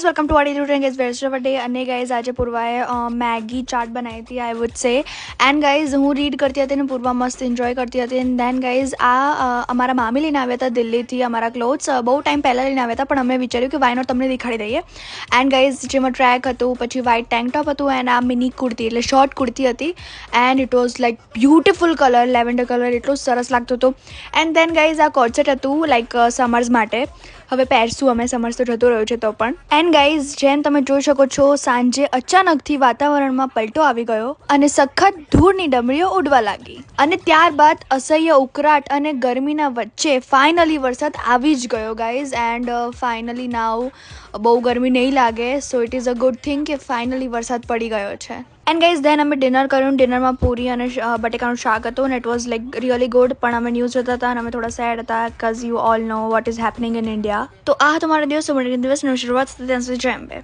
Welcome to Aadi routine guys west of day. અને guys આજે પૂર્વાએ મેગી ચાટ બનાવી હતી I would say. And guys હું રીડ કરતી હતી અને પૂર્વા મસ્ત એન્જોય કરતી હતી. એન્ડ દેન ગાઈઝ આ અમારા મામી લઈને આવ્યા હતા દિલ્હીથી અમારા ક્લોથ્સ બહુ ટાઈમ પહેલાં લઈને આવ્યા હતા, પણ અમે વિચાર્યું કે વાય નોટ તમને દેખાડી દઈએ. એન્ડ ગાઈઝ જેમાં ટ્રેક હતું, પછી વ્હાઇટ ટેન્ક ટોપ હતું, એન્ડ આ મિની કુર્તી એટલે શોર્ટ કુર્તી હતી. And it was like beautiful colour, lavender colour, એટલું સરસ લાગતું હતું. એન્ડ દેન ગાઈઝ આ કોર્સેટ હતું લાઈક સમર્સ માટે. હવે પહેરશું અમે, સમર્સ તો જતો રહ્યો છે તો પણ. એન્ડ ગાઈઝ જેમ તમે જોઈ શકો છો સાંજે અચાનકથી વાતાવરણમાં પલટો આવી ગયો અને સખત ધૂળની ડમરીઓ ઉડવા લાગી. અને ત્યારબાદ અસહ્ય ઉકળાટ અને ગરમીના વચ્ચે ફાઇનલી વરસાદ આવી જ ગયો ગાઈઝ. એન્ડ ફાઇનલી નાવ બહુ ગરમી નહીં લાગે, so it is a good thing કે ફાઇનલી વરસાદ પડી ગયો છે. એન્ડ ગાઈઝ દેન અમે ડિનર કર્યું. ડિનરમાં પૂરી અને બટેકાનું શાક હતું અને it was like really good. પણ અમે ન્યૂઝ જોતા હતા અને અમે થોડા સેડ હતા because you all know what is happening in India. તો આ તમારા દિવસો માટે દિવસની શરૂઆત થતી ત્યાં સુધી જય અંબે.